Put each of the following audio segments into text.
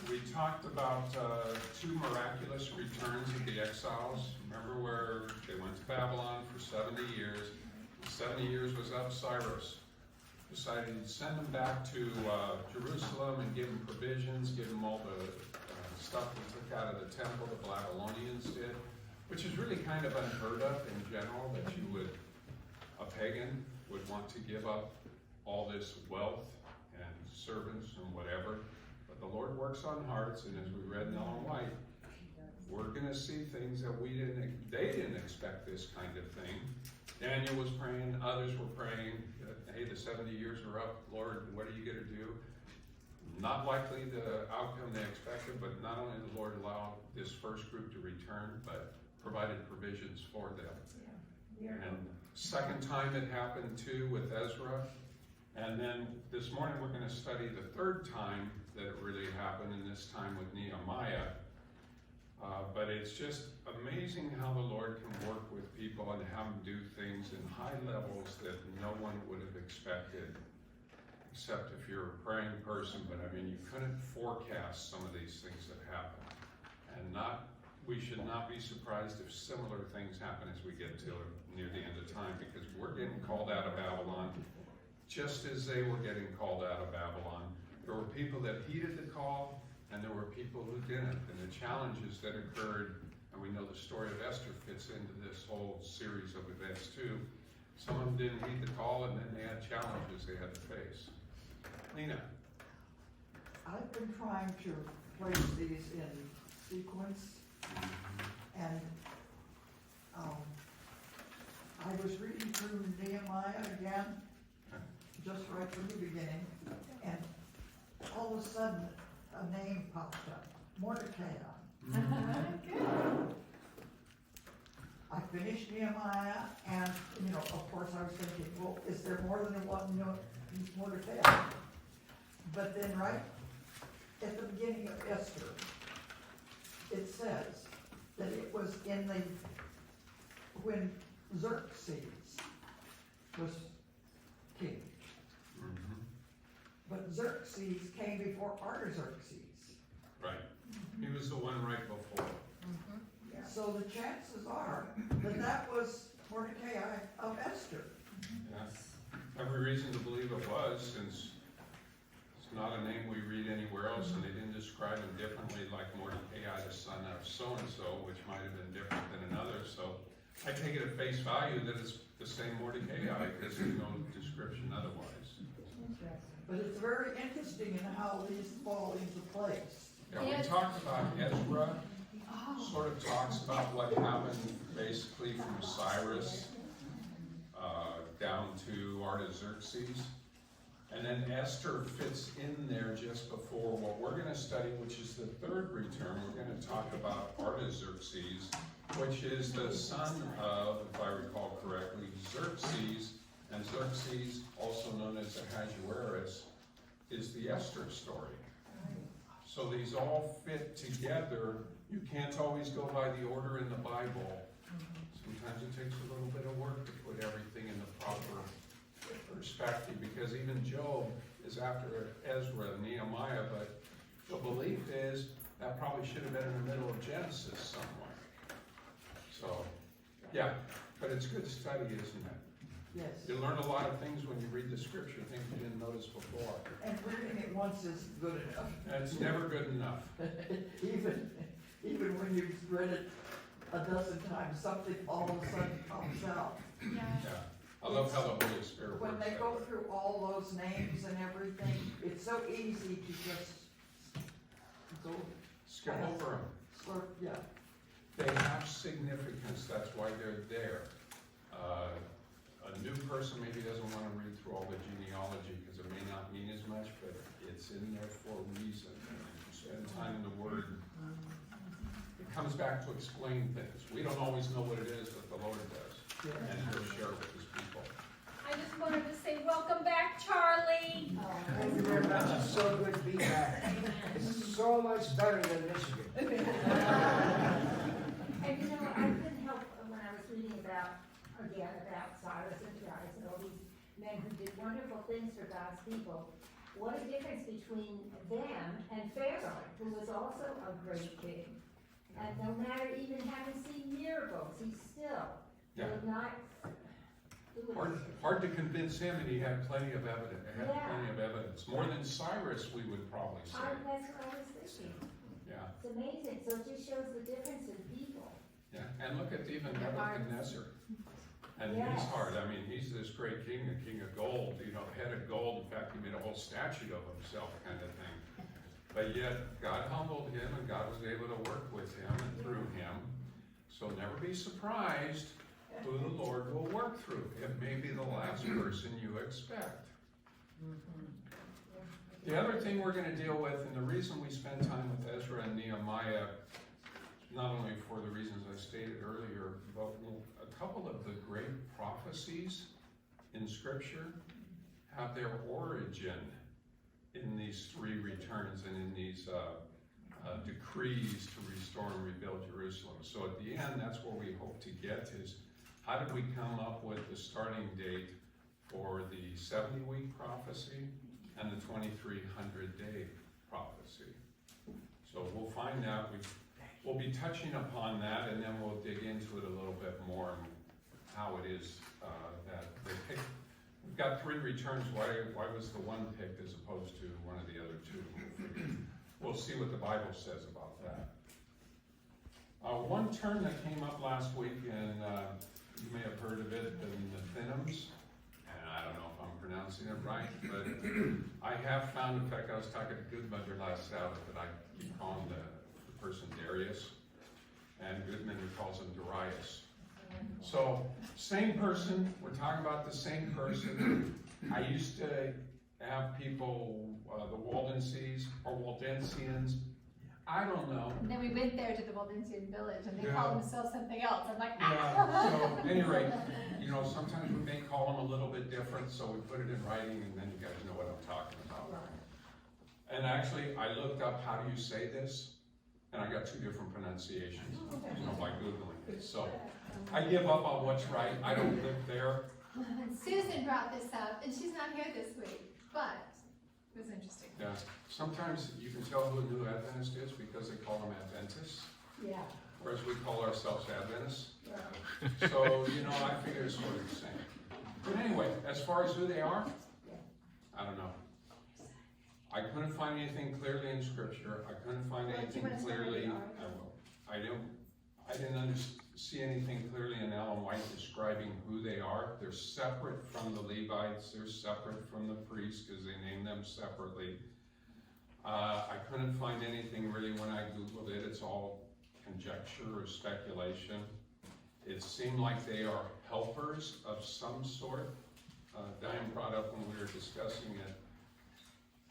We talked about two miraculous returns of the exiles. Remember where they went to Babylon for 70 years. 70 years was up. Cyrus decided to send them back to Jerusalem and give them provisions, give them all the stuff they took out of the temple, the Babylonians did, which is really kind of unheard of in general, that a pagan would want to give up all this wealth and servants and whatever. But the Lord works on hearts, and as we read in Ellen White, we're going to see things that they didn't expect this kind of thing. Daniel was praying, others were praying, hey, the 70 years are up, Lord, what are you going to do? Not likely the outcome they expected, but not only did the Lord allow this first group to return, but provided provisions for them. Yeah. And second time it happened too with Ezra. And then this morning we're going to study the third time that it really happened, and this time with Nehemiah. But it's just amazing how the Lord can work with people and have them do things in high levels that no one would have expected, except if you're a praying person. But I mean, you couldn't forecast some of these things that happen. And we should not be surprised if similar things happen as we get to near the end of time, because we're getting called out of Babylon just as they were getting called out of Babylon. There were people that heeded the call, and there were people who didn't. And the challenges that occurred, and we know the story of Esther fits into this whole series of events too. Some of them didn't heed the call, and then they had challenges they had to face. Lena. I've been trying to place these in sequence, and I was reading through Nehemiah again, just right from the beginning, and all of a sudden a name popped up, Mordecai. I finished Nehemiah, and of course I was thinking, well, is there more than one Mordecai? But then right at the beginning of Esther, it says that it was when Xerxes was king. But Xerxes came before Artaxerxes. Right. He was the one right before. Yeah. So the chances are that was Mordecai of Esther. Yes. Every reason to believe it was, since it's not a name we read anywhere else, and they didn't describe him differently, like Mordecai, the son of so-and-so, which might have been different than another. So I take it at face value that it's the same Mordecai, because there's no description otherwise. But it's very interesting in how these fall into place. Yeah, we talked about Ezra, sort of talks about what happened basically from Cyrus down to Artaxerxes. And then Esther fits in there just before what we're going to study, which is the third return. We're going to talk about Artaxerxes, which is the son of, if I recall correctly, Xerxes. And Xerxes, also known as Ahasuerus, is the Esther story. So these all fit together. You can't always go by the order in the Bible. Sometimes it takes a little bit of work to put everything in the proper perspective, because even Job is after Ezra and Nehemiah, but the belief is that probably should have been in the middle of Genesis somewhere. So, yeah, but it's good study, isn't it? Yes. You learn a lot of things when you read the scripture, things you didn't notice before. And reading it once is good enough. It's never good enough. even when you've read it a dozen times, something all of a sudden comes out. Yeah. I love how the Holy Spirit works. When they go through all those names and everything, it's so easy to just go skip over them. Yeah. They have significance. That's why they're there. A new person maybe doesn't want to read through all the genealogy because it may not mean as much, but it's in there for a reason. And if you spend time in the Word, it comes back to explain things. We don't always know what it is, but the Lord does. And He'll share with His people. I just wanted to say welcome back, Charlie. Thank you very much. It's so good to be back. It's so much better than Michigan. And I couldn't help when I was reading about Cyrus and guys and all these men who did wonderful things for God's people. what a difference between them and Pharaoh, who was also a great king. And no matter even having seen miracles, he still Yeah. would not do it. Hard to convince him, and he had plenty of evidence, Yeah. plenty of evidence. More than Cyrus, we would probably say. That's what I was thinking. Yeah, It's amazing, so it just shows the difference in people. yeah. And look at even Their hearts. Nebuchadnezzar. And his Yes. heart, I mean, he's this great king, a king of gold, head of gold. In fact, he made a whole statue of himself kind of thing. But yet, God humbled him, and God was able to work with him and through him. So never be surprised who the Lord will work through. It may be the last person you expect. The other thing we're going to deal with, and the reason we spend time with Ezra and Nehemiah, not only for the reasons I stated earlier, but a couple of the great prophecies in Scripture have their origin in these three returns and in these decrees to restore and rebuild Jerusalem. So at the end, that's where we hope to get is, how did we come up with the starting date for the 70-week prophecy and the 2300-day prophecy? So we'll find out. We'll be touching upon that, and then we'll dig into it a little bit more and how it is that they picked. We've got three returns. Why was the one picked as opposed to one of the other two? We'll see what the Bible says about that. One term that came up last week, and you may have heard of it, the Nephilims. And I don't know if I'm pronouncing it right, but I have found, in fact, I was talking to Goodmother last Sabbath, that I keep calling the person Darius, and Goodman calls him Darius. So, same person, we're talking about the same person. I used to have people, the Waldensians or Waldensians, I don't know. And then we went there to the Waldensian village and they Yeah. called themselves something else. I'm like, Yeah, so at any rate, sometimes we may call them a little bit different, so we put it in writing and then you guys know what I'm talking about. And actually, I looked up how do you say this, and I got two different pronunciations, by Googling it. So I give up on what's right. I don't live there. Susan brought this up, and she's not here this week, but it was interesting. Yeah. Sometimes you can tell who a new Adventist is because they call them Adventists, Yeah. whereas we call ourselves Adventists. So, I figure it's what it's saying. But anyway, as far as who they are, I don't know. I couldn't find anything clearly in Scripture. I couldn't find Well, do you anything want to start with clearly. the art? I didn't see anything clearly in Ellen White describing who they are. They're separate from the Levites. They're separate from the priests because they name them separately. I couldn't find anything really when I Googled it. It's all conjecture or speculation. It seemed like they are helpers of some sort. Diane brought up when we were discussing it.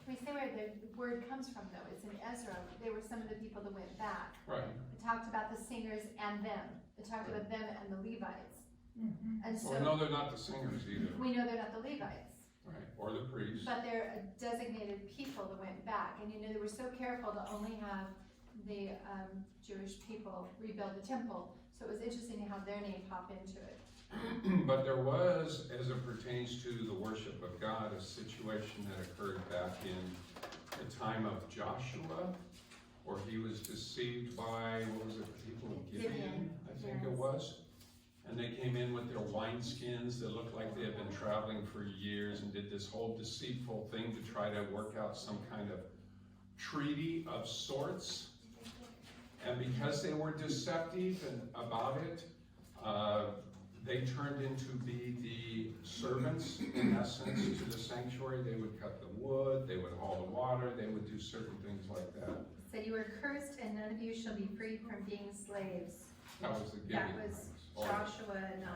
Can we say where the word comes from, though? It's in Ezra. They were some of the people that went back. Right. It talked about the singers and them. It talked about them and the Levites. And Well, so no, they're not the singers either. we know they're not the Levites, Right. Or the priests. but they're a designated people that went back. And they were so careful to only have the Jewish people rebuild the temple. So it was interesting to have their name pop into it. But there was, as it pertains to the worship of God, a situation that occurred back in the time of Joshua, where he was deceived by, the people of Gibeon, I think it was. And they came in with their wineskins that looked like they had been traveling for years and did this whole deceitful thing to try to work out some kind of treaty of sorts. And because they were deceptive about it, they turned into be the servants, in essence, to the sanctuary. They would cut the wood, they would haul the water, they would do certain things like that. So you are cursed and none of you shall be freed from being slaves. That was the That Gibeon was ones. Joshua 9.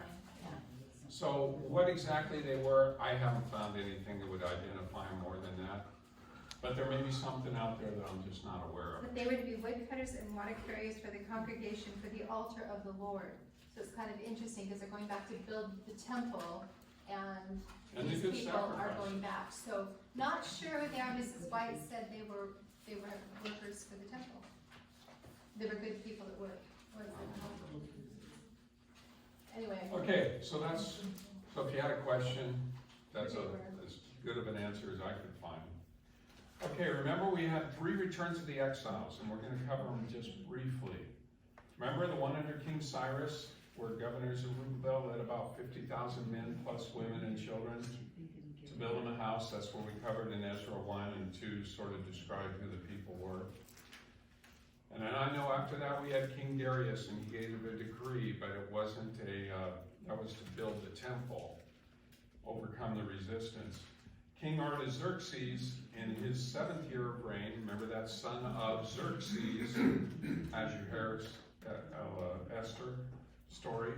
So what exactly they were, I haven't found anything that would identify them more than that. But there may be something out there that I'm just not aware of. But they were to be woodcutters and water carriers for the congregation for the altar of the Lord. So it's kind of interesting because they're going back to build the temple and And they these did people are sacrifice. going back. So not sure who they are. Mrs. White said they were workers for the temple. They were good people that worked. Anyway. Okay, so if you had a question, that's as good of an answer as I could find. Okay, remember we had 3 returns of the exiles, and we're going to cover them just briefly. Remember the one under King Cyrus, where governor Zerubbabel led about 50,000 men plus women and children to build him a house? That's what we covered in Ezra 1 and 2, sort of described who the people were. And then I know after that we had King Darius, and he gave a decree, but it wasn't that was to build the temple, overcome the resistance. King Artaxerxes, in his 7th year of reign, remember that son of Xerxes, Ahasuerus, Esther story?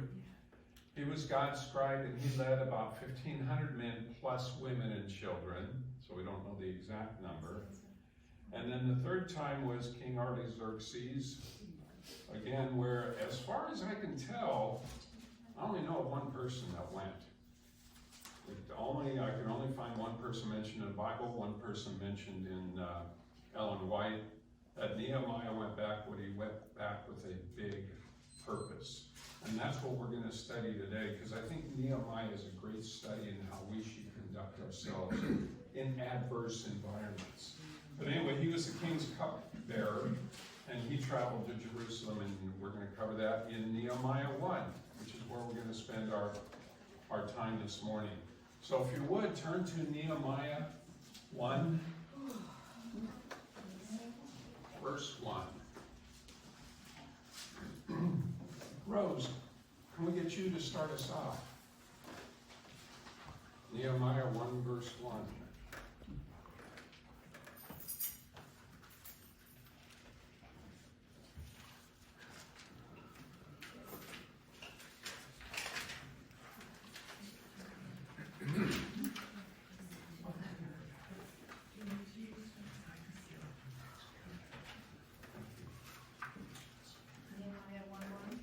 He was God's scribe, and he led about 1,500 men plus women and children, so we don't know the exact number. And then the 3rd time was King Artaxerxes, again, where, as far as I can tell, I only know of one person that went. I can only find one person mentioned in the Bible, one person mentioned in Ellen White, that Nehemiah went back when he went back with a big purpose. And that's what we're going to study today, because I think Nehemiah is a great study in how we should conduct ourselves in adverse environments. But anyway, he was the king's cupbearer, and he traveled to Jerusalem, and we're going to cover that in Nehemiah 1, which is where we're going to spend our time this morning. So if you would, turn to Nehemiah 1, verse 1. Rose, can we get you to start us off? Nehemiah 1, verse 1. Nehemiah 1:1.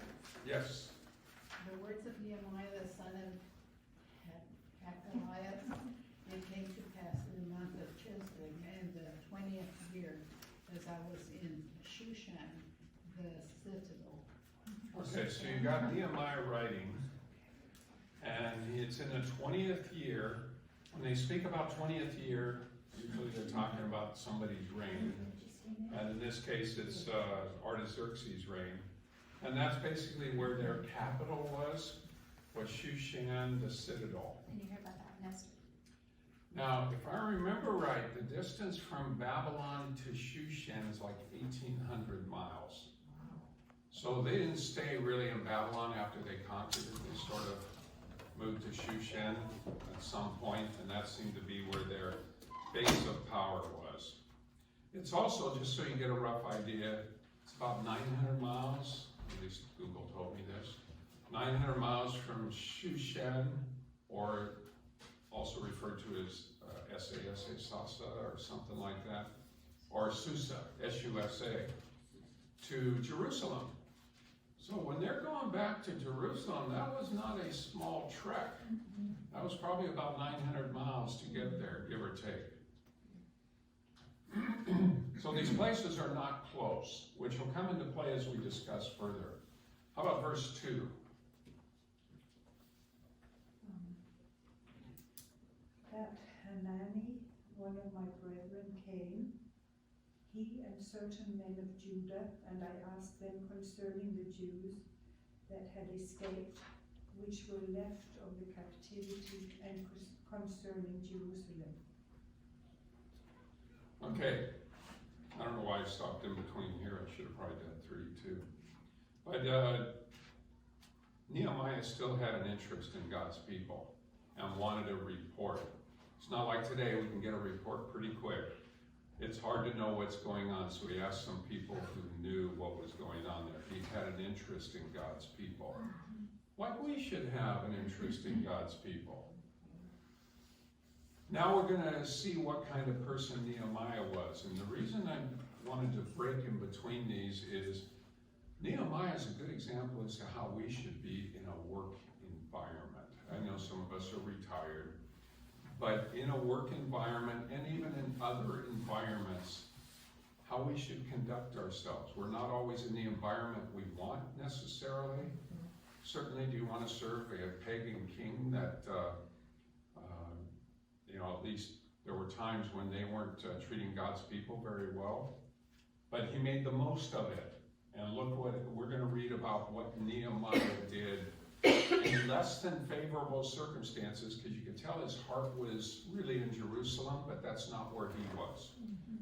Yes. The words of Nehemiah the son of Hakaliah. It came to pass in the month of Chislev in the 20th year, as I was in Shushan, the citadel. Okay, so you got Nehemiah writing, and it's in the 20th year. When they speak about 20th year, usually they're talking about somebody's reign. And in this case, it's Artaxerxes' reign. And that's basically where their capital was Shushan, the citadel. And you hear about that in Esther. Now, if I remember right, the distance from Babylon to Shushan is like 1,800 miles. So they didn't stay really in Babylon after they conquered it. They sort of moved to Shushan at some point, and that seemed to be where their base of power was. It's also, just so you get a rough idea, it's about 900 miles, at least Google told me this, 900 miles from Shushan, or also referred to as Sasa or something like that, or Susa, S-U-S-A, to Jerusalem. So when they're going back to Jerusalem, that was not a small trek. That was probably about 900 miles to get there, give or take. So these places are not close, which will come into play as we discuss further. How about verse 2? That Hanani, one of my brethren, came, he and certain men of Judah, and I asked them concerning the Jews that had escaped, which were left of the captivity, and concerning Jerusalem. Okay, I don't know why I stopped in between here. I should have probably done 3 too. But Nehemiah still had an interest in God's people and wanted a report. It's not like today we can get a report pretty quick. It's hard to know what's going on, so he asked some people who knew what was going on there. He had an interest in God's people. Like we should have an interest in God's people. Now we're going to see what kind of person Nehemiah was. And the reason I wanted to break in between these is Nehemiah is a good example as to how we should be in a work environment. I know some of us are retired, but in a work environment and even in other environments, how we should conduct ourselves. We're not always in the environment we want necessarily. Certainly, do you want to serve a pagan king that, at least There were times when they weren't treating God's people very well, but he made the most of it. And look what we're going to read about what Nehemiah did in less than favorable circumstances, because you could tell his heart was really in Jerusalem, but that's not where he was.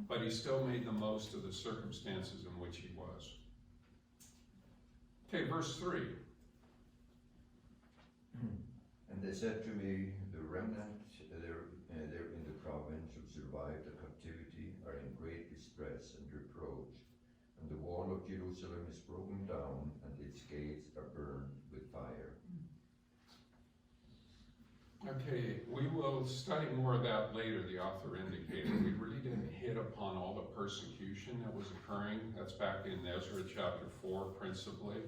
But he still made the most of the circumstances in which he was. Okay, verse 3. And they said to me, the remnant there in the province who survived the captivity are in great distress and reproach, and the wall of Jerusalem is broken down, and its gates are burned with fire. Okay, we will study more of that later, the author indicated. We really didn't hit upon all the persecution that was occurring. That's back in Ezra chapter 4 principally.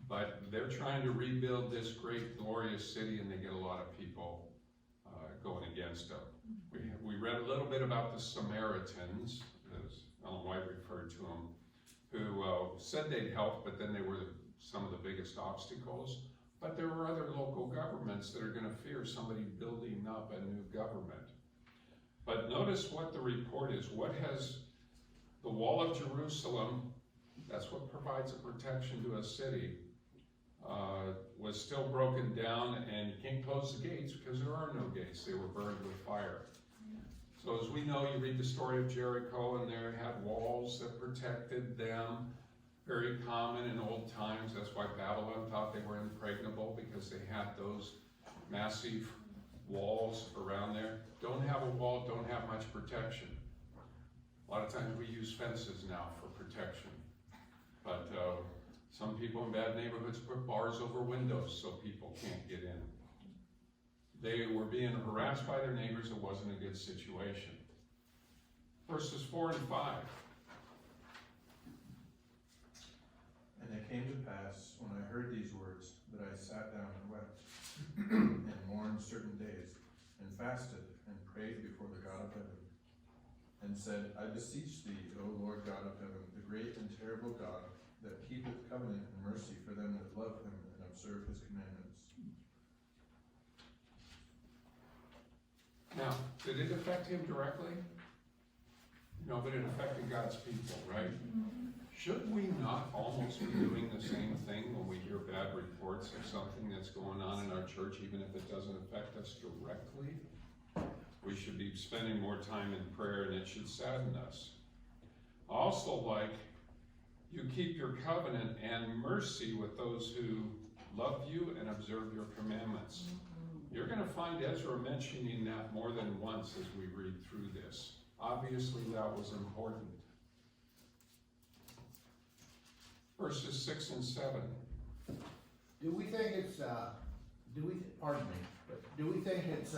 But they're trying to rebuild this great glorious city, and they get a lot of people going against them. We read a little bit about the Samaritans, as Ellen White referred to them, who said they'd help, but then they were some of the biggest obstacles. But there are other local governments that are going to fear somebody building up a new government. But notice what the report is. What has the wall of Jerusalem, that's what provides a protection to a city, was still broken down, and you can't close the gates because there are no gates. They were burned with fire. So as we know, you read the story of Jericho, and they had walls that protected them. Very common in old times. That's why Babylon thought they were impregnable, because they had those massive walls around there. Don't have a wall, don't have much protection. A lot of times we use fences now for protection. But some people in bad neighborhoods put bars over windows so people can't get in. They were being harassed by their neighbors. It wasn't a good situation. Verses 4 and 5. And it came to pass, when I heard these words, that I sat down and wept, and mourned certain days, and fasted, and prayed before the God of heaven, and said, I beseech thee, O Lord God of heaven, the great and terrible God, that keepeth covenant and mercy for them that love him and observe his commandments. Now, did it affect him directly? No, but it affected God's people, right? Should we not almost be doing the same thing when we hear bad reports of something that's going on in our church, even if it doesn't affect us directly? We should be spending more time in prayer, and it should sadden us. Also, like, you keep your covenant and mercy with those who love you and observe your commandments. You're going to find Ezra mentioning that more than once as we read through this. Obviously, that was important. Verses 6 and 7. Do we think it's, pardon me, but do we think it's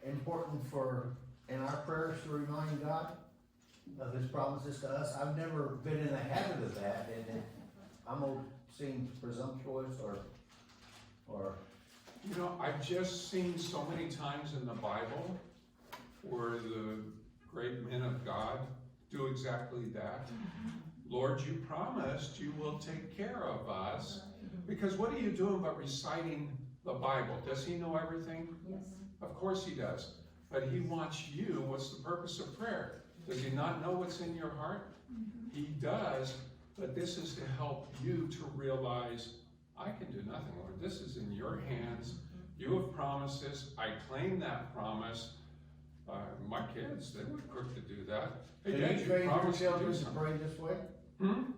important for, in our prayers, to remind God of his promises to us? I've never been in the habit of that, and I'm gonna seem presumptuous or. You know, I've just seen so many times in the Bible where the great men of God do exactly that. Lord, you promised you will take care of us. Because what are you doing but reciting the Bible? Does he know everything? Yes. Of course he does. But he wants you. What's the purpose of prayer? Does he not know what's in your heart? He does, but this is to help you to realize, I can do nothing, Lord. This is in your hands. You have promised this. I claim that promise. My kids, they were quick to do that. Hey, So Dad, you trained your promised to do children to something. pray this way?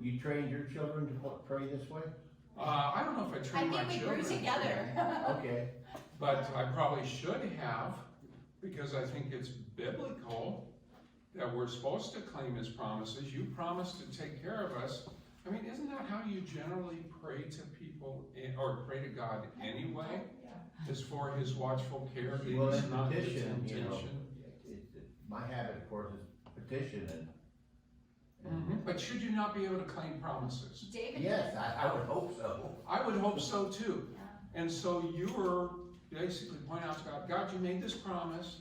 You trained your children to pray this way? I don't know if I I trained my think we children. grew together. Okay. But I probably should have, because I think it's biblical that we're supposed to claim his promises. You promised to take care of us. I mean, isn't that how you generally pray to people, or pray to God anyway? Is for his watchful care, lead Well, us in not into petition, you know, temptation. my habit, of course, is petition and. But should you not be able to claim promises? David Yes, did. I would hope so. I would hope so too. Yeah. And so you were basically pointing out to God, God, you made this promise.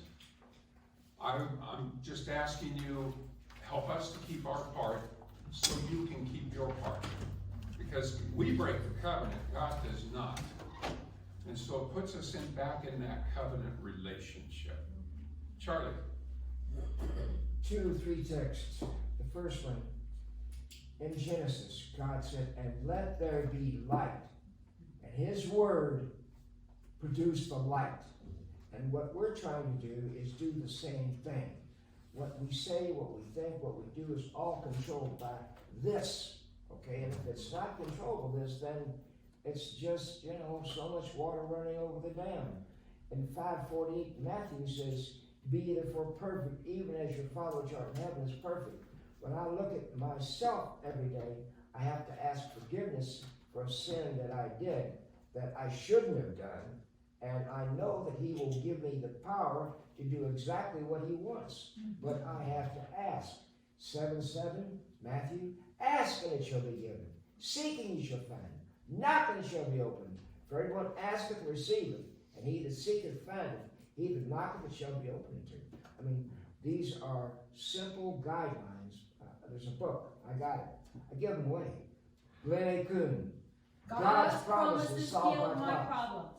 I'm just asking you, help us to keep our part so you can keep your part. Because we break the covenant, God does not. And so it puts us back in that covenant relationship. Charlie? 2, 3 texts. The first one, in Genesis, God said, and let there be light. And His word produced the light. And what we're trying to do is do the same thing. What we say, what we think, what we do is all controlled by this. Okay, and if it's not controlled by this, then it's just, so much water running over the dam. In 5:48, Matthew says, be ye therefore perfect, even as your Father which art in heaven is perfect. When I look at myself every day, I have to ask forgiveness for a sin that I did, that I shouldn't have done, and I know that He will give me the power to do exactly what He wants. But I have to ask. 7:7, Matthew, ask and it shall be given. Seeking you shall find. Knocking it shall be opened. For everyone asketh and receiveth, and he that seeketh findeth. He that knocketh it shall be opened to. I mean, these are simple guidelines. There's a book. I got it. I give them away. Glenn A. Kuhn. God's promises heal my problems.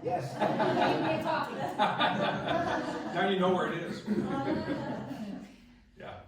Yes. Leave me talking. Now you know where it is. Yeah,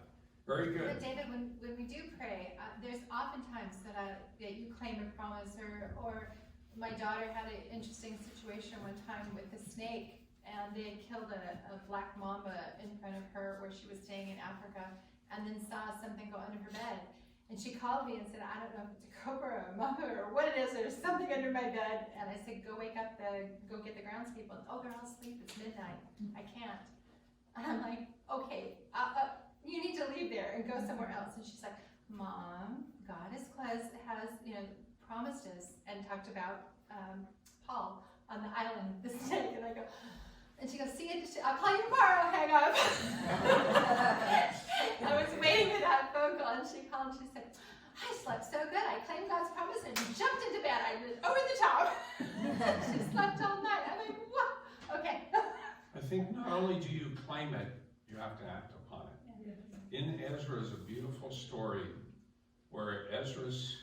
very good. But David, when we do pray, there's oftentimes that you claim a promise, or my daughter had an interesting situation one time with a snake, and they had killed a black mamba in front of her where she was staying in Africa, and then saw something go under her bed. And she called me and said, I don't know if it's a cobra or a mamba or what it is, there's something under my bed. And I said, go get the groundspeople. Oh, they're all asleep, it's midnight, I can't. And I'm like, okay, you need to leave there and go somewhere else. And she's like, Mom, God has promised us and talked about Paul on the island, the snake. And I go, and she goes, see you, I'll call you tomorrow, hang up. I was waiting for that phone call, and she called and she said, I slept so good, I claimed God's promise and jumped into bed, I was over the top. She slept all night. I'm like, what? Okay. I think not only do you claim it, you have to act upon it. In Ezra is a beautiful story where Ezra's,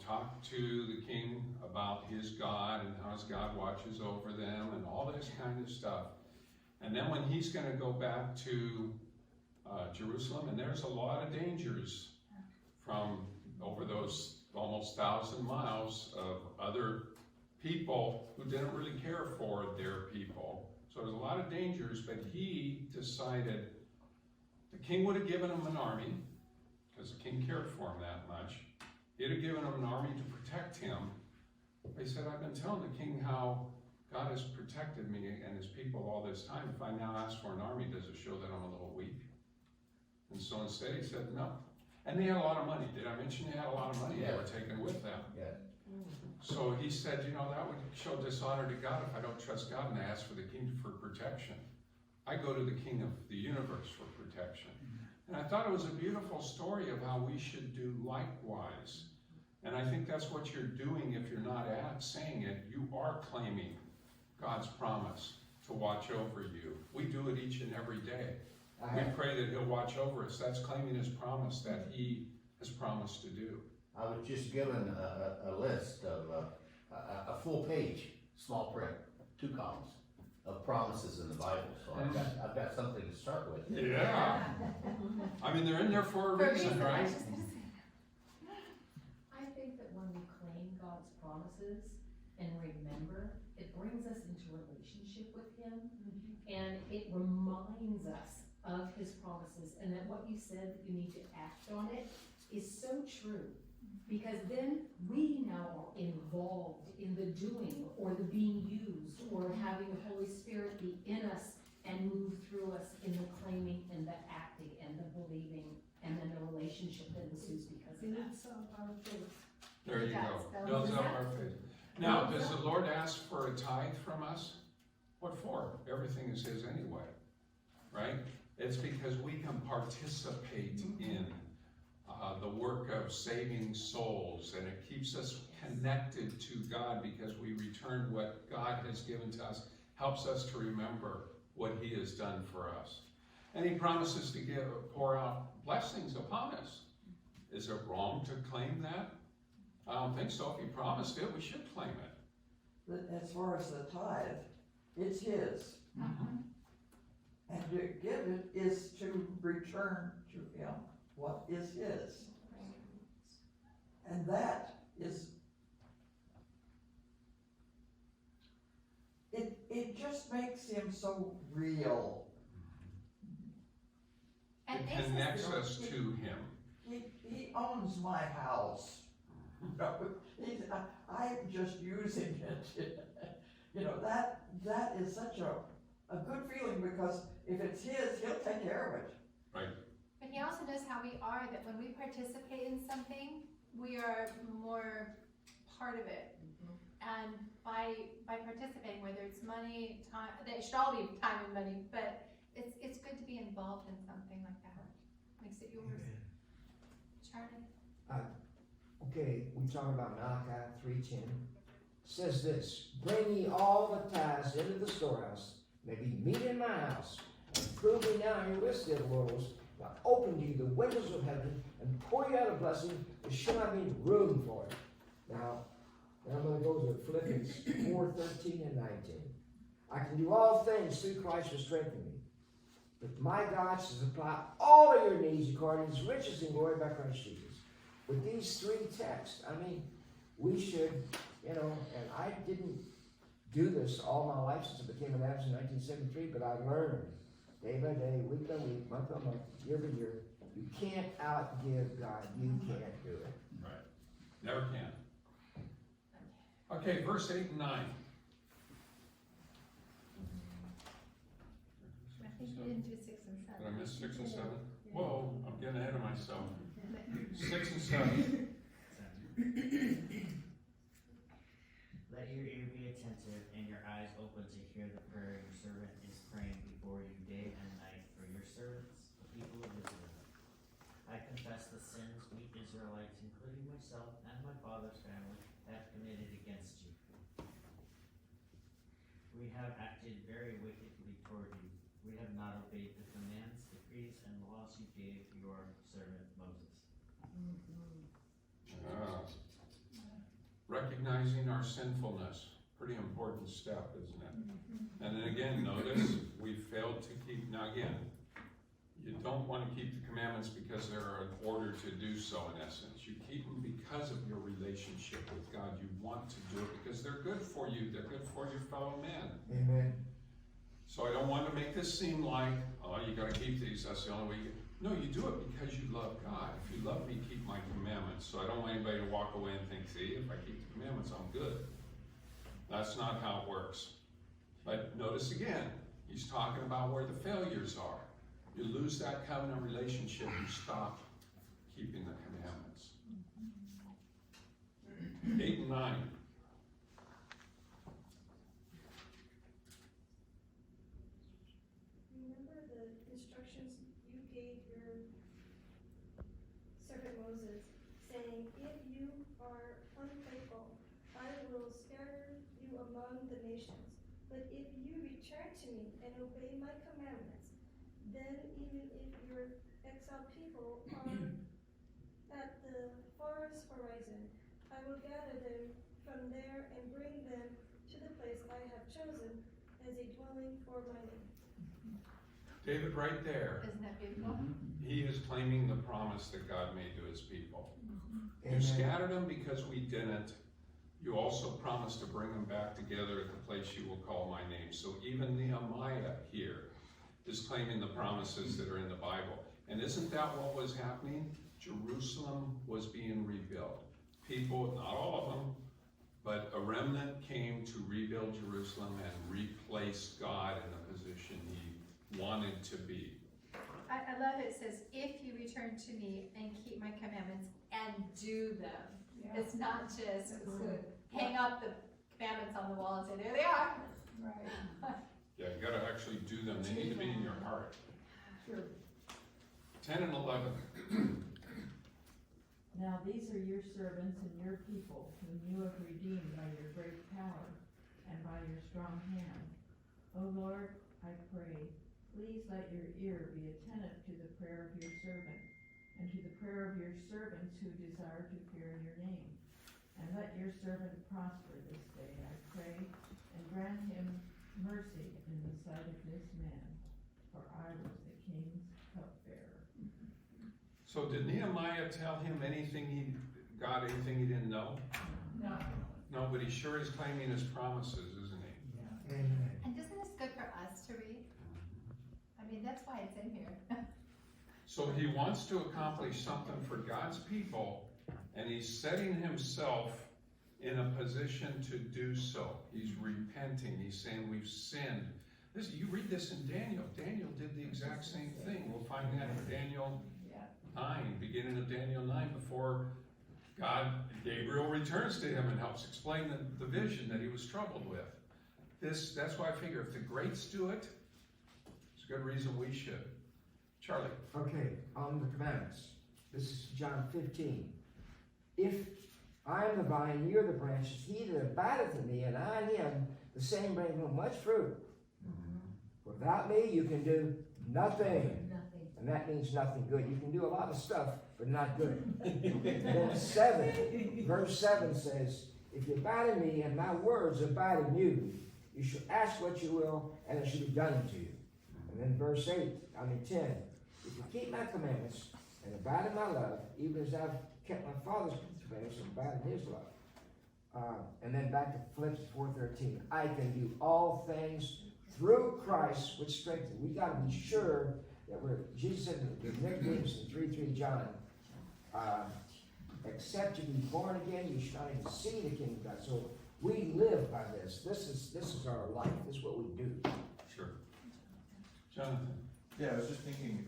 talked to the king about his God and how his God watches over them and all this kind of stuff. And then when he's going to go back to Jerusalem, and there's a lot of dangers from over those almost 1,000 miles of other people who didn't really care for their people. So there's a lot of dangers, but he decided the king would have given him an army, because the king cared for him that much. He'd have given him an army to protect him. They said, I've been telling the king how God has protected me and his people all this time. If I now ask for an army, does it show that I'm a little weak? And so instead he said, no. And they had a lot of money. Did I mention they had a lot of money they were taking with them? Yeah. So he said, that would show dishonor to God if I don't trust God and I ask for the king for protection. I go to the king of the universe for protection. And I thought it was a beautiful story of how we should do likewise. And I think that's what you're doing if you're not saying it. You are claiming God's promise to watch over you. We do it each and every day. We pray that He'll watch over us. That's claiming His promise that He has promised to do. I was just given a list of a full page, small print, 2 columns of promises in the Bible. So I've got something to start with. Yeah. I mean, they're in there for a reason, right? I think that when we claim God's promises and remember, it brings us into relationship with Him, and it reminds us of His promises, and that what you said that you need to act on it is so true. Because then we now are involved in the doing or the being used or having the Holy Spirit be in us and move through us in the claiming and the acting and the believing and then the relationship that ensues because of that. Builds up our faith. There you go. Builds up our faith. Now, does the Lord ask for a tithe from us? What for? Everything is His anyway, right? It's because we can participate in the work of saving souls, and it keeps us connected to God because we return what God has given to us, helps us to remember what He has done for us. And He promises to pour out blessings upon us. Is it wrong to claim that? I don't think so. If He promised it, we should claim it. But as far as the tithe, it's His. And to give it is to return to him what is his. And that is, it just makes him so real. And It makes us- connects us to him. He owns my house. I'm just using it. You know, that is such a good feeling, because if it's his, he'll take care of it. But he also knows how we are, that when we participate in something, we are more part of it. And by participating, whether it's money, time, it should all be time and money, but it's good to be involved in something like that. Makes it yours. Charlie? Okay, we talk about Malachi 3:10. Says this, bring ye all the tithes into the storehouse, maybe meet in my house, and prove me now in your midst of the worlds, I'll open to you the windows of heaven, and pour you out a blessing, there shall not be room for it. Now I'm going to go to Philippians 4:13 and 19. I can do all things through Christ who strengthens me. But my God shall supply all of your needs according to his riches and glory by Christ Jesus. With these three texts, I mean, we should, you know, and I didn't do this all my life since I became an Baptist in 1973, but I learned day by day, week by week, month by month, year by year, you can't outgive God. You can't do it. Right. Never can. Okay, verse 8 and 9. I think you didn't do 6 and 7. Did I miss 6 and 7? Whoa, I'm getting ahead of myself. 6 and 7. Let your ear be attentive and your eyes open to hear the prayer your servant is praying before you day and night for your servants, the people of Israel. I confess the sins we Israelites, including myself and my father's family, have committed against you. We have acted very wickedly toward you. We have not obeyed the commands, decrees, and laws you gave your servant Moses. Recognizing our sinfulness, pretty important step, isn't it? And then again, notice we failed to keep, now again, you don't want to keep the commandments because they're an order to do so in essence. You keep them because of your relationship with God. You want to do it because they're good for you. They're good for your fellow man. Amen. So I don't want to make this seem like, oh, you got to keep these, that's the only way you. No, you do it because you love God. If you love me, keep my commandments. So I don't want anybody to walk away and think, see, if I keep the commandments, I'm good. That's not how it works. But notice again, he's talking about where the failures are. You lose that covenant relationship, you stop keeping the commandments. 8 and 9. Remember the instructions you gave your servant Moses, saying, if you are unfaithful, I will scatter you among the nations. But if you return to me and obey my commandments, then even if your exiled people are at the farthest horizon, I will gather them from there and bring them to the place I have chosen as a dwelling for my name. David, right there, Isn't that beautiful? he is claiming the promise that God made to his people. You Amen. scattered them because we didn't. You also promised to bring them back together at the place you will call my name. So even Nehemiah here is claiming the promises that are in the Bible. And isn't that what was happening? Jerusalem was being rebuilt. People, not all of them, but a remnant came to rebuild Jerusalem and replace God in the position he wanted to be. I love it says, if you return to me and keep my commandments and do them. Yeah. It's not just That's good. hang up the commandments on the wall and say, there they are. Right. Yeah, you gotta actually do them. They need to be in your heart. Sure. 10 and 11. Now these are your servants and your people, whom you have redeemed by your great power and by your strong hand. O Lord, I pray, please let your ear be attentive to the prayer of your servant, and to the prayer of your servants who desire to fear your name. And let your servant prosper this day, I pray, and grant him mercy in the sight of this man. for I was the king's cupbearer. So did Nehemiah tell him anything anything he didn't know? No. No, but he sure is claiming his promises, isn't he? Amen. And isn't this good for us to read? I mean, that's why it's in here. So he wants to accomplish something for God's people, and he's setting himself in a position to do so. He's repenting. He's saying we've sinned. You read this in Daniel. Daniel did the exact same thing. We'll find that in Daniel 9, beginning of Daniel 9, before Gabriel returns to him and helps explain the vision that he was troubled with. That's why I figure if the greats do it, it's a good reason we should. Charlie. Okay, on the commandments. This is John 15. If I am the vine, you are the branches, he that abideth in me, and I in him, the same bringeth much fruit. Without me, you can do nothing. And that means nothing good. You can do a lot of stuff, but not good. Then verse 7 says, if you abide in me, and my words abide in you, you shall ask what you will, and it shall be done unto you. And then verse 10, if you keep my commandments, and abide in my love, even as I've kept my Father's commandments, and abide in his love. And then back to Philippians 4:13. I can do all things through Christ, which strengthens. We got to be sure that Jesus said to Nicodemus in 3:3 John, except you be born again, you shall not even see the kingdom of God. So we live by this. This is our life. This is what we do. Sure. Jonathan. Yeah, I was just thinking,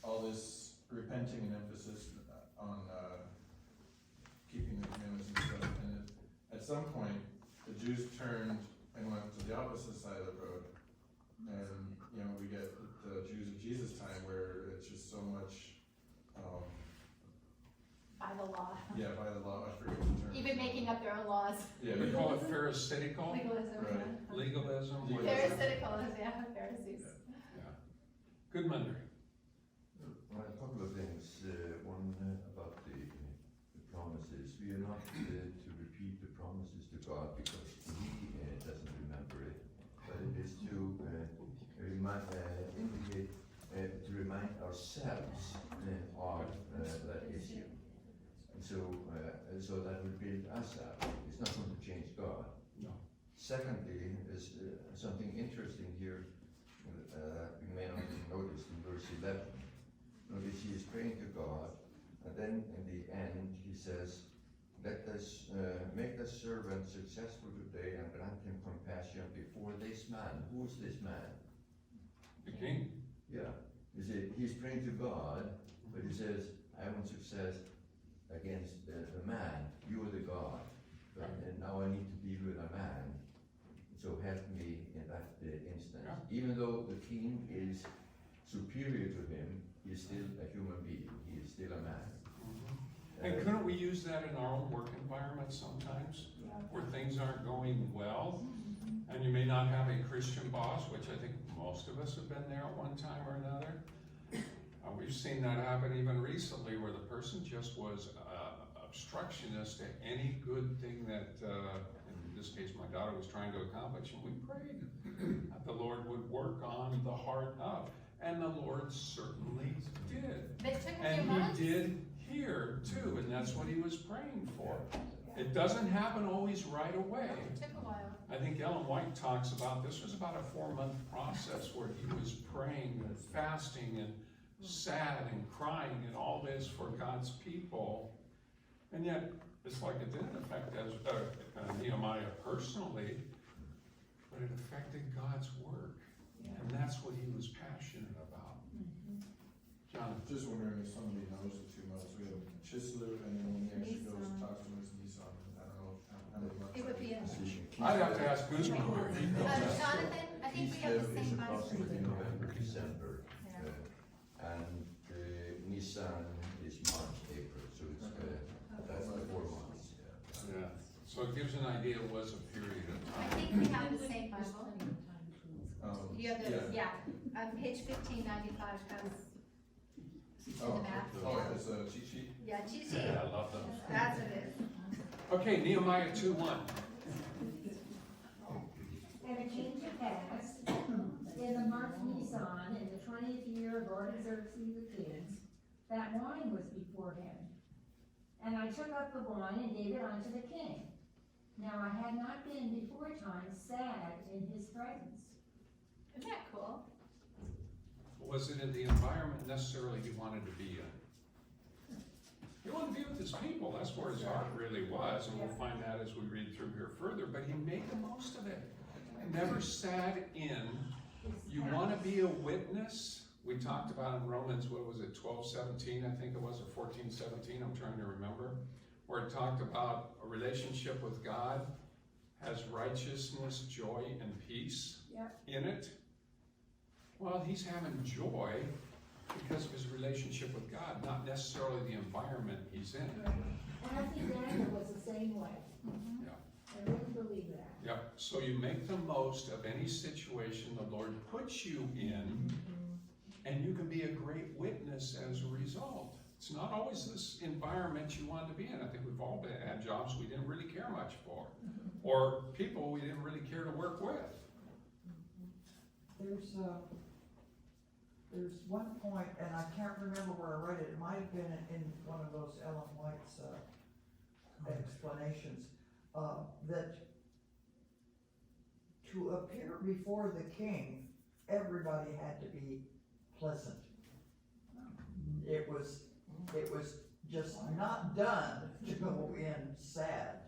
all this repenting and emphasis on keeping the commandments and stuff, and at some point, the Jews turned and went to the opposite side of the road, and we get the Jews of Jesus' time where it's just so much. By the law. Yeah, by the law, I forget the term. Even making up their own laws. Yeah, We call it pharisaical. Legalism. Right. Legalism. Pharisaical, Pharisees. Yeah. Good Monday. Well, a couple of things. One about the promises. We are not to repeat the promises to God because He doesn't remember it, but it is to remind ourselves of that issue. And so that will build us up. It's not going to change God. No. Secondly, is something interesting here. You may not have noticed in verse 11. Notice he is praying to God, and then in the end he says, let us make the servant successful today and grant him compassion before this man. Who is this man? The king. Yeah. You see, he's praying to God, but he says, I want success against the man. You are the God. And now I need to deal with a man. So help me in that instance. Yeah. Even though the king is superior to him, he is still a human being. He is still a man. And couldn't we use that in our own work environment sometimes, where things aren't going well, and you may not have a Christian boss, which I think most of us have been there at one time or another. We've seen that happen even recently, where the person just was obstructionist to any good thing that, in this case, my daughter was trying to accomplish, and we prayed that the Lord would work on the heart of, and the Lord certainly did. But it took a few And months. He did here too, and that's what he was praying for. It doesn't happen always right away. It took a while. I think Ellen White talks about this was about a 4-month process where he was praying and fasting and sad and crying and all this for God's people. And yet, it's like it didn't affect Nehemiah personally, but it affected God's work. And that's what he was passionate about. John? Just wondering if somebody knows the 2 months. We have Chislev, and then when he actually goes and talks to him, it's Nissan. I don't know how many months. It would be I'd have to ask Guzman where he knows that. Jonathan, I think we have the Kislev is same month. approximately November, December. And Nissan is March, April. So it's that's the 4 months. Yeah. So it gives an idea it was a period of I time. think we have the same Bible. You have the, page 1595 has the map. Oh, it's a cheat sheet? Yeah, cheat sheet. Yeah, I love those. That's what it is. Okay, Nehemiah 2:1. And it came to pass, in the month Nisan, in the 20th year of Artaxerxes the king, that wine was before him. And I took up the wine and gave it unto the king. Now I had not been before time sad in his presence. Isn't that cool? Was it in the environment necessarily he wanted to be in? He wanted to be with his people, that's where his heart really was, and we'll find that as we read through here further, but he made the most of it. Never sat in. You want to be a witness? We talked about in Romans, what was it, 12:17, I think it was, or 14:17, I'm trying to remember, where it talked about a relationship with God has righteousness, joy, and peace in it. Well, he's having joy because of his relationship with God, not necessarily the environment he's in. And I think Daniel was the same way. Yeah. I really believe that. Yep. So you make the most of any situation the Lord puts you in, and you can be a great witness as a result. It's not always this environment you want to be in. I think we've all had jobs we didn't really care much for, or people we didn't really care to work with. There's one point, and I can't remember where I read it, it might have been in one of those Ellen White's explanations, that to appear before the king, everybody had to be pleasant. It was just not done to go in sad.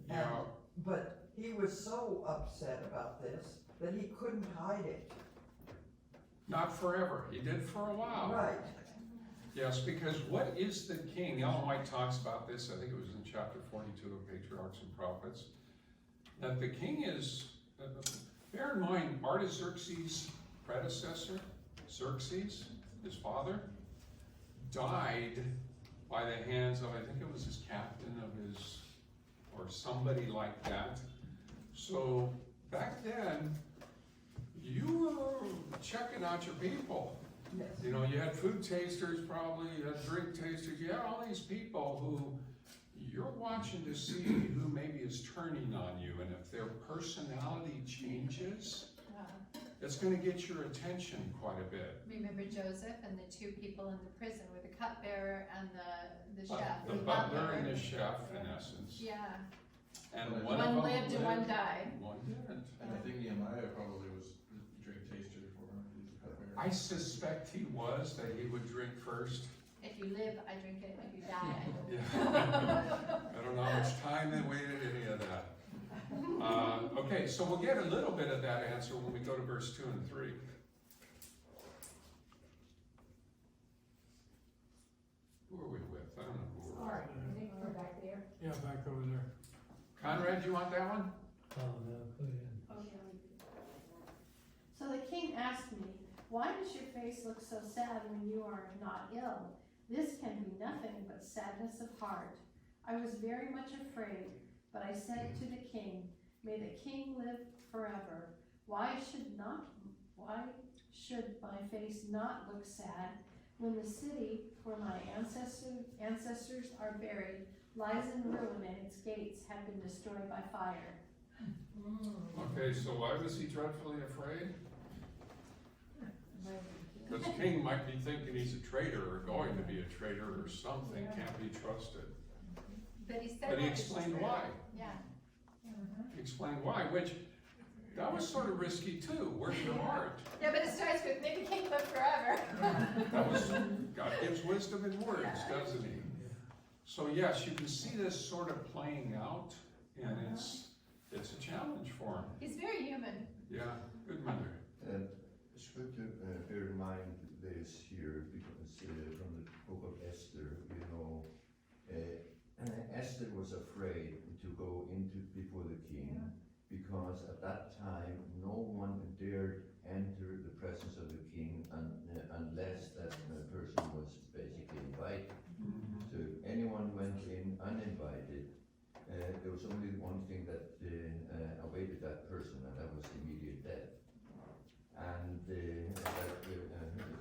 Yeah. But he was so upset about this that he couldn't hide it. Not forever. He did for a while. Right. Yes, because what is the king? Ellen White talks about this, I think it was in chapter 42 of Patriarchs and Prophets, that the king is, bear in mind, Artaxerxes' predecessor, Xerxes, his father, died by the hands of, I think it was his captain of his, or somebody like that. So back then, you were checking out your people. Yes. You know, you had food tasters probably, you had drink tasters, you had all these people who you're watching to see who maybe is turning on you, and if their personality changes, it's going to get your attention quite a bit. Remember Joseph and the two people in the prison with the cupbearer and the chef? The butler and the chef, in essence. Yeah. And One of them lived and one died. One didn't. And I think Nehemiah probably was the drink taster for him. He was a cupbearer. I suspect he was, that he would drink first. If you live, I drink it. If you die, I don't. Yeah. I don't know how much time they waited, any of that. Okay, so we'll get a little bit of that answer when we go to verse 2 and 3. Who are we with? I don't know who we're Sorry, with. I think we're back there. Yeah, back over there. Conrad, do you want that one? Oh, no, go ahead. Okay. So the king asked me, "Why does your face look so sad when you are not ill? This can be nothing but sadness of heart." I was very much afraid, but I said to the king, "May the king live forever. Why should my face not look sad when the city where my ancestors are buried lies in ruin and its gates have been destroyed by fire?" Okay, so why was he dreadfully afraid? Because the king might be thinking he's a traitor or going to be a traitor or something, can't be trusted. But he said But he that was explained true. why. Yeah. He explained why, which, that was sort of risky too. Where's your heart? Yeah, but it starts with "May the king live forever." That was, God gives wisdom in words, doesn't he? So yes, you can see this sort of playing out, and it's a challenge for him. He's very human. Yeah, good mother. It's good to bear in mind this here, because from the book of Esther, you know, Esther was afraid to go before the king, because at that time no one dared enter the presence of the king unless that person was basically invited. So if anyone went in uninvited, there was only one thing that awaited that person, and that was immediate death. And that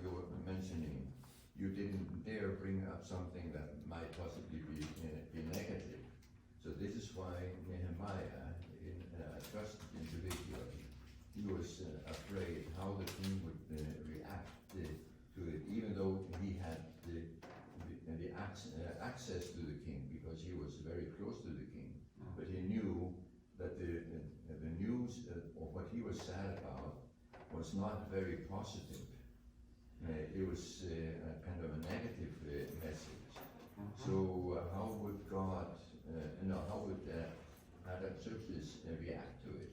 you were mentioning, you didn't dare bring up something that might possibly be negative. So this is why Nehemiah trusted individually he was afraid how the king would react to it, even though he had the access to the king, because he was very close to the king. But he knew that the news of what he was sad about was not very positive. It was kind of a negative message. So how would God, how would Artaxerxes react to it?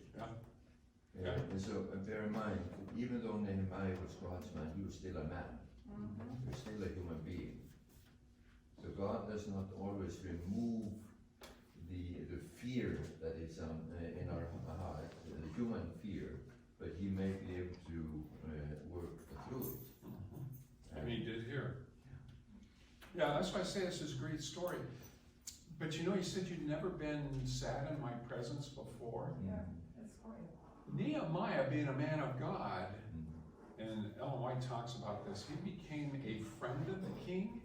Yeah. And so bear in mind, even though Nehemiah was God's man, he was still a man. He was still a human being. So God does not always remove the fear that is in our heart, the human fear, but he may be able to work through it. And he did here. Yeah, that's why I say this is a great story. But you know, you said you'd never been sad in my presence before. Yeah, that's quite a while. Nehemiah, being a man of God, and Ellen White talks about this, he became a friend of the king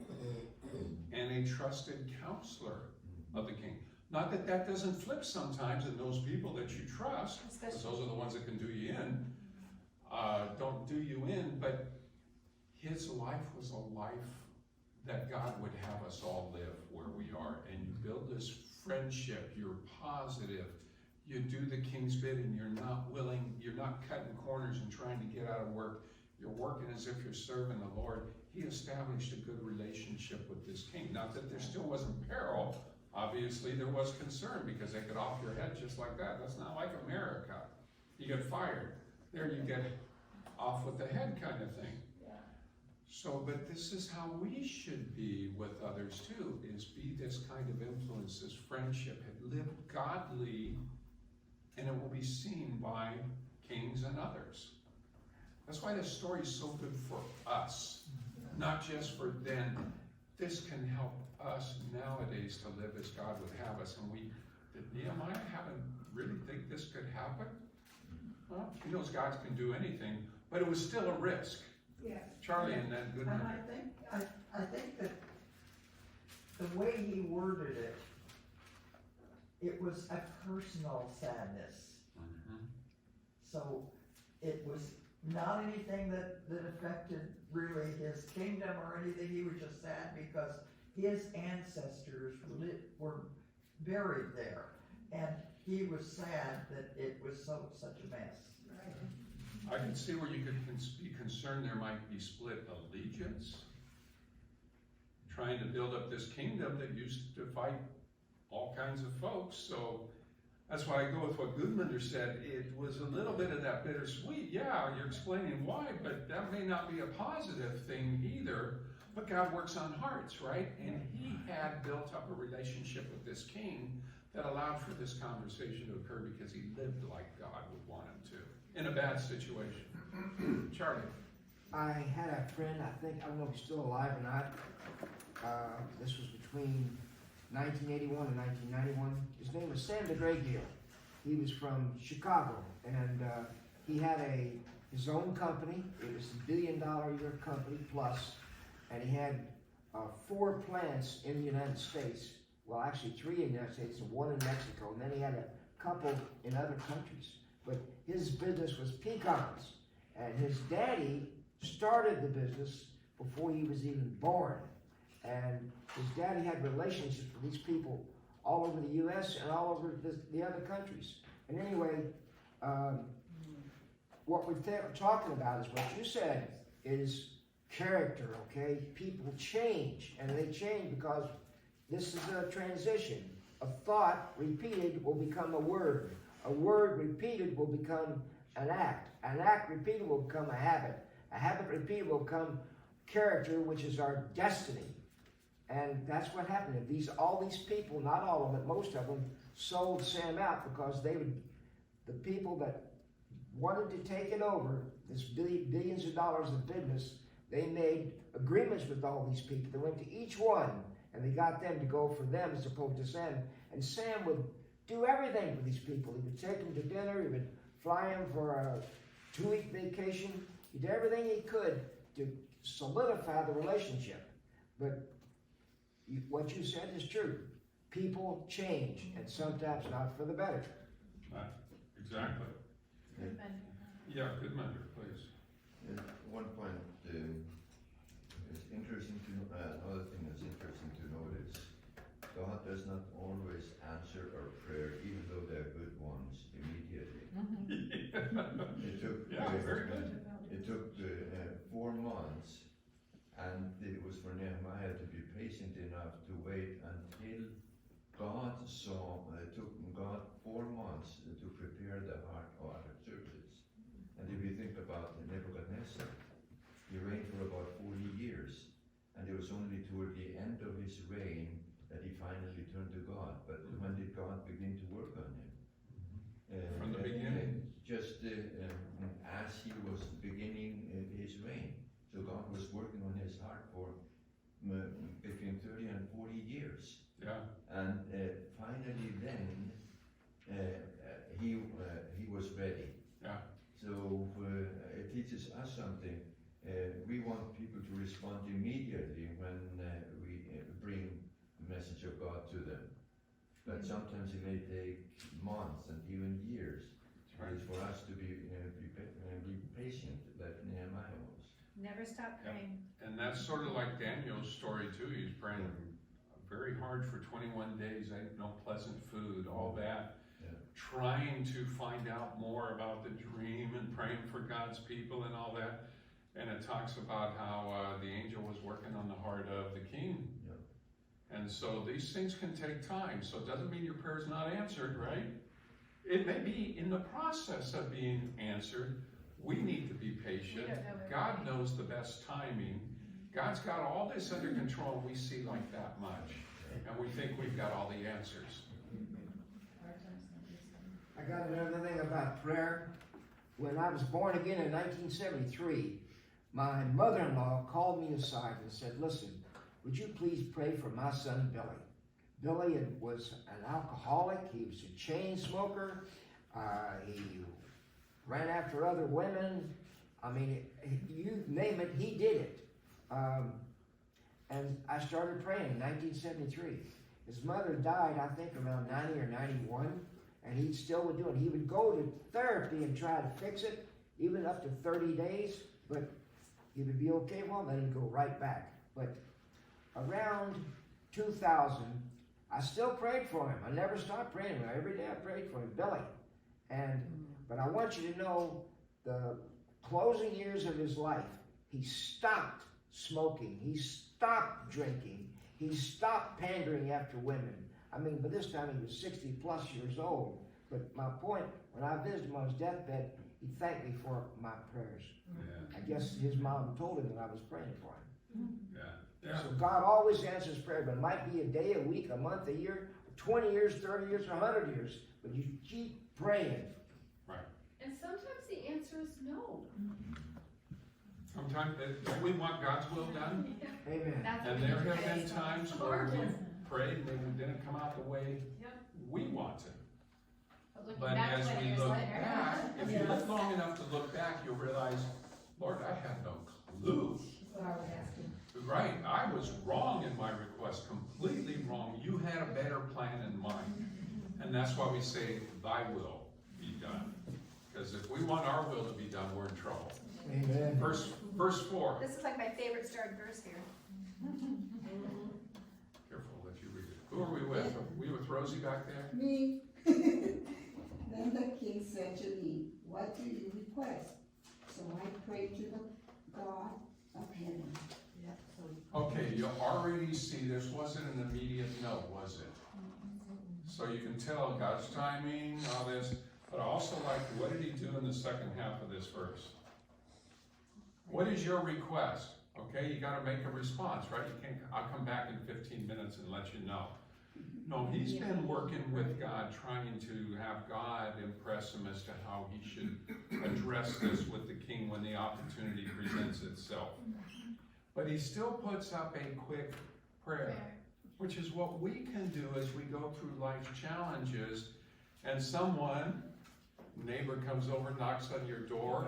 and a trusted counselor of the king. Not that that doesn't flip sometimes, and those people that you trust, because those are the ones that can do you in, don't do you in, but his life was a life that God would have us all live where we are. And you build this friendship, you're positive, you do the king's bidding, you're not cutting corners and trying to get out of work. You're working as if you're serving the Lord. He established a good relationship with this king. Not that there still wasn't peril. Obviously there was concern, because they could off your head just like that. That's not like America. You get fired. There you get off with the head kind of thing. So, but this is how we should be with others too, is be this kind of influence, this friendship, and live godly, and it will be seen by kings and others. That's why this story is so good for us, not just for them. This can help us nowadays to live as God would have us. And did Nehemiah really think this could happen? Well, he knows God can do anything, but it was still a risk. Yeah. Charlie, and that good. And I think that the way he worded it, it was a personal sadness. So it was not anything that affected really his kingdom or anything. He was just sad because his ancestors were buried there, and he was sad that it was such a mess. I can see where you could be concerned there might be split allegiance, trying to build up this kingdom that used to fight all kinds of folks. So that's why I go with what Gudmundur said. It was a little bit of that bittersweet. Yeah, you're explaining why, but that may not be a positive thing either. But God works on hearts, right? And he had built up a relationship with this king that allowed for this conversation to occur, because he lived like God would want him to in a bad situation. Charlie. I had a friend, I don't know if he's still alive or not. This was between 1981 and 1991. His name was Sam DeGraygill. He was from Chicago, and he had his own company. It was a $1 billion a year company plus, and he had 4 plants in the United States. Well, actually 3 in the United States and 1 in Mexico, and then he had a couple in other countries. But his business was pecans, and his daddy started the business before he was even born. And his daddy had relationships with these people all over the U.S. and all over the other countries. And anyway, what we're talking about is what you said is character, okay? People change, and they change because this is a transition. A thought repeated will become a word. A word repeated will become an act. An act repeated will become a habit. A habit repeated will become character, which is our destiny. And that's what happened. All these people, not all of them, most of them, sold Sam out because the people that wanted to take it over, this billions of dollars of business, they made agreements with all these people. They went to each one, and they got them to go for them as opposed to Sam. And Sam would do everything for these people. He would take them to dinner. He would fly them for a 2-week vacation. He did everything he could to solidify the relationship. But what you said is true. People change, and sometimes not for the better. Exactly. Yeah, good measure, please. One point, it's interesting to, another thing that's interesting to notice, God does not always answer our prayer, even though they're good ones, immediately. It took, Very good. It took 4 months, and it was for Nehemiah to be patient enough to wait until God saw, it took God 4 months to prepare the heart of Artaxerxes. And if you think about Nebuchadnezzar, he reigned for about 40 years, and it was only toward the end of his reign that he finally turned to God. But when did God begin to work on him? From the beginning. Just as he was beginning his reign. So God was working on his heart for between 30 and 40 years. Yeah. And finally then, he was ready. Yeah. So it teaches us something. We want people to respond immediately when we bring the message of God to them. But sometimes it may take months and even years. It's for us to be patient, like Nehemiah was. Never stop praying. And that's sort of like Daniel's story too. He's praying very hard for 21 days, ate no pleasant food, all that. Yeah. Trying to find out more about the dream and praying for God's people and all that. And it talks about how the angel was working on the heart of the king. Yeah. And so these things can take time. So it doesn't mean your prayer is not answered, right? It may be in the process of being answered. We need to be patient. God knows the best timing. God's got all this under control. We see like that much. And we think we've got all the answers. I got another thing about prayer. When I was born again in 1973, my mother-in-law called me aside and said, listen, would you please pray for my son, Billy? Billy was an alcoholic. He was a chain smoker. He ran after other women. I mean, you name it, he did it. And I started praying in 1973. His mother died, I think, around 90 or 91, and he still would do it. He would go to therapy and try to fix it, even up to 30 days, but he would be okay. Well, then he'd go right back. But around 2000, I still prayed for him. I never stopped praying for him. Every day I prayed for him, Billy. But I want you to know, the closing years of his life, he stopped smoking. He stopped drinking. He stopped pandering after women. I mean, by this time he was 60 plus years old. But my point, when I visited him on his deathbed, he thanked me for my prayers. Yeah. I guess his mom told him that I was praying for him. Yeah. So God always answers prayer, but it might be a day, a week, a month, a year, 20 years, 30 years, or 100 years. But you keep praying. Right. And sometimes the answer is no. Sometimes we want God's will done. Amen. And there have been times where we prayed and it didn't come out the way we wanted. But as we look back, if you look long enough to look back, you'll realize, Lord, I had no clue. Right, I was wrong in my request, completely wrong. You had a better plan in mind. And that's why we say, thy will be done. Because if we want our will to be done, we're in trouble. Amen. Verse 4. This is like my favorite starting verse here. Careful, I'll let you read it. Who are we with? Are we with Rosie back there? Me. Then the king said to me, what do you request? So I prayed to the God of heaven. Okay, you already see this wasn't an immediate no, was it? So you can tell God's timing, all this, but I also like, what did he do in the second half of this verse? What is your request? Okay, you gotta make a response, right? You can't, I'll come back in 15 minutes and let you know. No, he's been working with God, trying to have God impress him as to how he should address this with the king when the opportunity presents itself. But he still puts up a quick prayer, which is what we can do as we go through life's challenges, and someone, neighbor comes over, knocks on your door.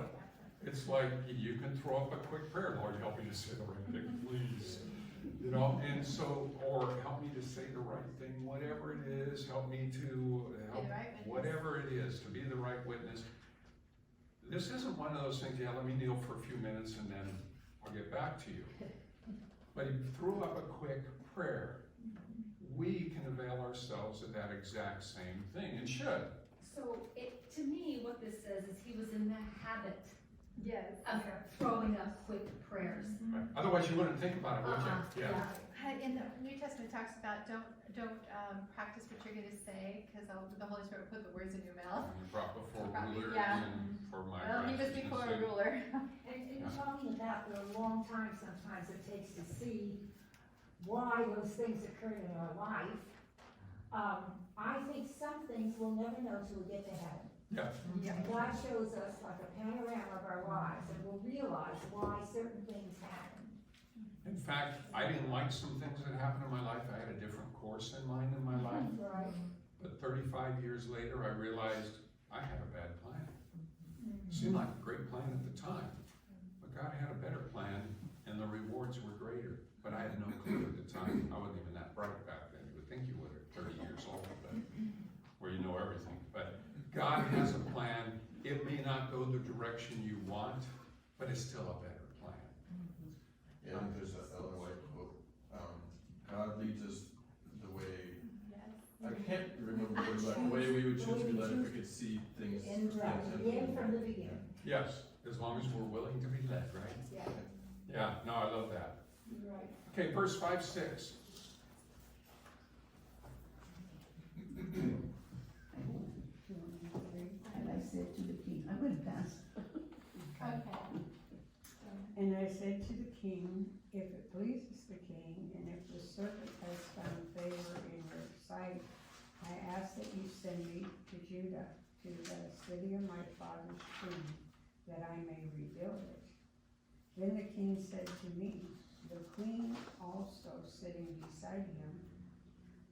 It's like you can throw up a quick prayer, Lord, help me to say the right thing, please. You know, and so, or help me to say the right thing, whatever it is, help me to help, whatever it is, to be the right witness. This isn't one of those things, yeah, let me kneel for a few minutes and then I'll get back to you. But he threw up a quick prayer. We can avail ourselves of that exact same thing, and should. So to me, what this says is he was in the habit Yes. of throwing up quick prayers. Right. Otherwise, you wouldn't think about it, would you? Yeah. In the New Testament talks about don't practice what you're going to say, because the Holy Spirit will put the words in your mouth. And brought before Probably, rulers yeah. and for my Well, he was righteousness' before a sake. ruler. And you're talking about the long time sometimes it takes to see why those things occurred in our life. I think some things we'll never know till we get to heaven. Yeah. And God shows us like a panorama of our lives, and we'll realize why certain things happened. In fact, I didn't like some things that happened in my life. I had a different course in mind in my life. Right. But 35 years later, I realized I had a bad plan. Seemed like a great plan at the time, but God had a better plan, and the rewards were greater. But I had no clue at the time. I wasn't even that bright back then. You would think you would at 30 years old, but where you know everything. But God has a plan. It may not go the direction you want, but it's still a better plan. Yeah, I think there's that Ellen White quote. God leads us the way, I can't remember the word, but the way we would choose to be led if we could see things. In from the beginning. Yes, as long as we're willing to be led, right? Yeah. Yeah, no, I love that. Right. Okay, verse 5, 6. And I said to the king, I'm going to pass. Okay. And I said to the king, if it pleases the king, and if the servant has found favor in your sight, I ask that you send me to Judah, to the city of my father's tomb, that I may rebuild it. Then the king said to me, the queen also sitting beside him,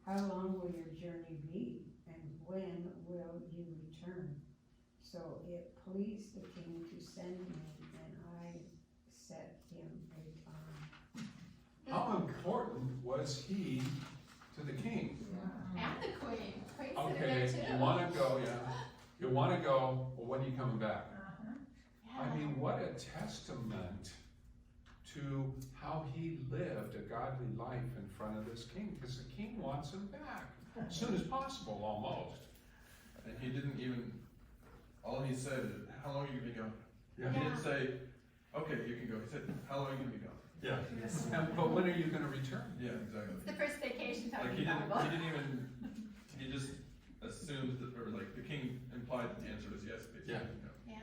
how long will your journey be, and when will you return? So it pleased the king to send me, and I set him a time. How important was he to the king? And the queen. Queen's sitting Okay, there too. you want to go, yeah. You want to go, well, when are you coming back? I mean, what a testament to how he lived a godly life in front of this king, because the king wants him back as soon as possible, almost. And he didn't even, all he said, how long are you gonna be gone? Yeah. He didn't say, okay, you can go. He said, how long are you gonna be gone? Yeah. But when are you going to return? Yeah, exactly. It's the first vacation time Like in the Bible. he didn't even, he just assumed that, or like the king implied that the answer was yes, basically. Yeah.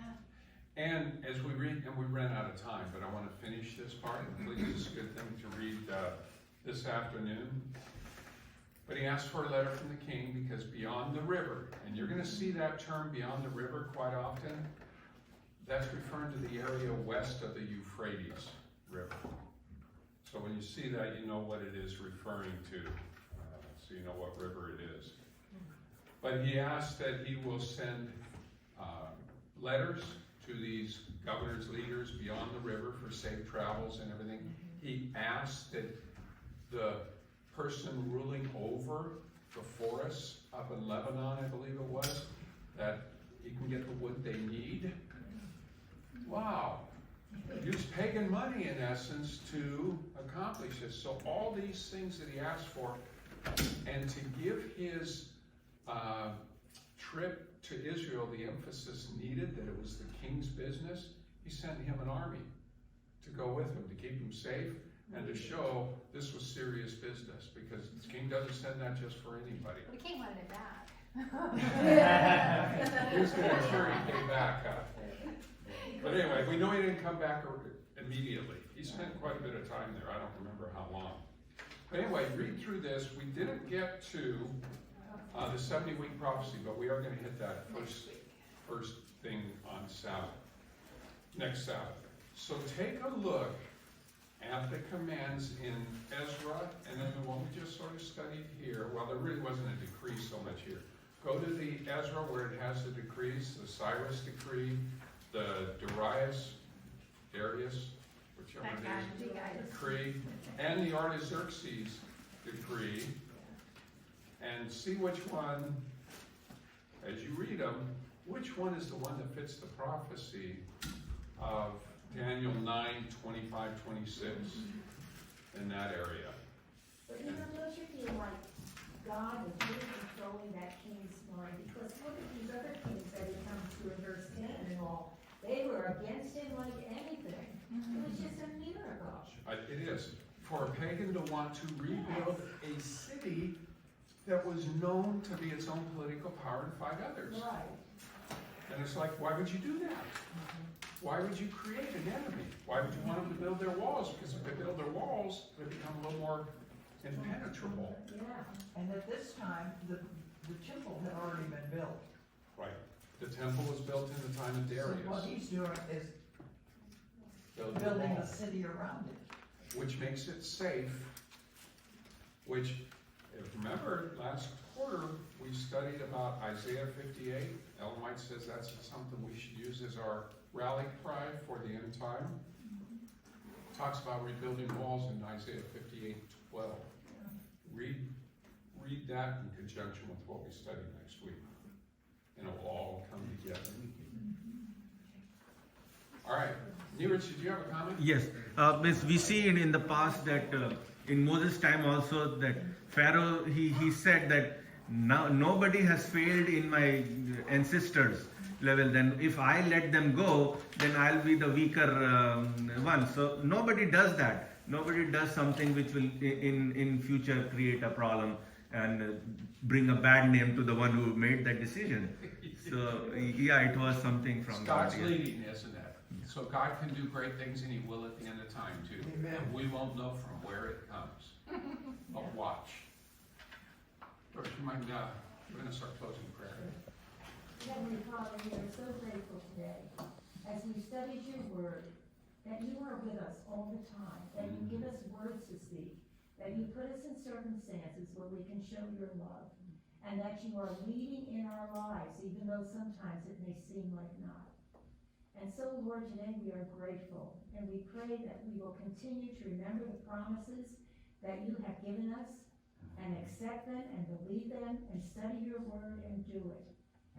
Yeah. And as we read, and we ran out of time, but I want to finish this part, and please, it's a good thing to read this afternoon. But he asked for a letter from the king, because beyond the river, and you're going to see that term beyond the river quite often, that's referring to the area west of the Euphrates River. So when you see that, you know what it is referring to, so you know what river it is. But he asked that he will send letters to these governors, leaders beyond the river for safe travels and everything. He asked that the person ruling over the forests up in Lebanon, I believe it was, that he can get the wood they need. Wow. Use pagan money, in essence, to accomplish this. So all these things that he asked for, and to give his trip to Israel the emphasis needed, that it was the king's business, he sent him an army to go with him, to keep him safe, and to show this was serious business, because the king doesn't send that just for anybody. Well, the king wanted it back. He was going to ensure he came back, huh? But anyway, we know he didn't come back immediately. He spent quite a bit of time there. I don't remember how long. But anyway, read through this. We didn't get to the 70-week prophecy, but we are going to hit that first thing on Sabbath, next Sabbath. So take a look at the commands in Ezra, and then the one we just sort of studied here. Well, there really wasn't a decree so much here. Go to the Ezra where it has the decrees, the Cyrus decree, the Darius, whichever it is, decree, and the Artaxerxes decree, and see which one, as you read them, which one is the one that fits the prophecy of Daniel 9, 25, 26 in that area? But you know, don't you feel like God is really controlling that king's mind? Because look at these other kings that he comes to in verse 10 and all. They were against him like anything. It was just a miracle. It is. For a pagan to want to rebuild a city that was known to be its own political power and fight others. Right. And it's like, why would you do that? Why would you create an enemy? Why would you want them to build their walls? Because if they build their walls, they become a little more impenetrable. Yeah. And at this time, the temple had already been built. Right. The temple was built in the time of Darius. So what he's doing is Building building a walls, city around it. which makes it safe, which, if you remember, last quarter, we studied about Isaiah 58. Ellen White says that's something we should use as our rally cry for the end time. Talks about rebuilding walls in Isaiah 58:12. Read that in conjunction with what we study next week. And it will all come together. All right. Neeraj, did you have a comment? Yes, Miss, we see in the past that in Moses' time also that Pharaoh, he said that now nobody has failed in my ancestors level. Then if I let them go, then I'll be the weaker one. So nobody does that. Nobody does something which will in future create a problem and bring a bad name to the one who made that decision. So yeah, it was something from God's God. Yeah. leading, isn't it? So God can do great things, and He will at the end of time too. Amen. And we won't know from where it comes. But watch. George, you mind giving us our closing prayer? Heavenly Father, we are so grateful today as we studied your word, that you are with us all the time, that you give us words to speak, that you put us in circumstances where we can show your love, and that you are leading in our lives, even though sometimes it may seem like not. And so, Lord, today we are grateful, and we pray that we will continue to remember the promises that you have given us, and accept them, and believe them, and study your word, and do it.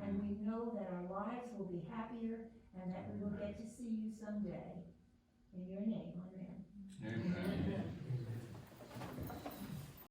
And we know that our lives will be happier, and that we will get to see you someday. In your name, amen. Amen.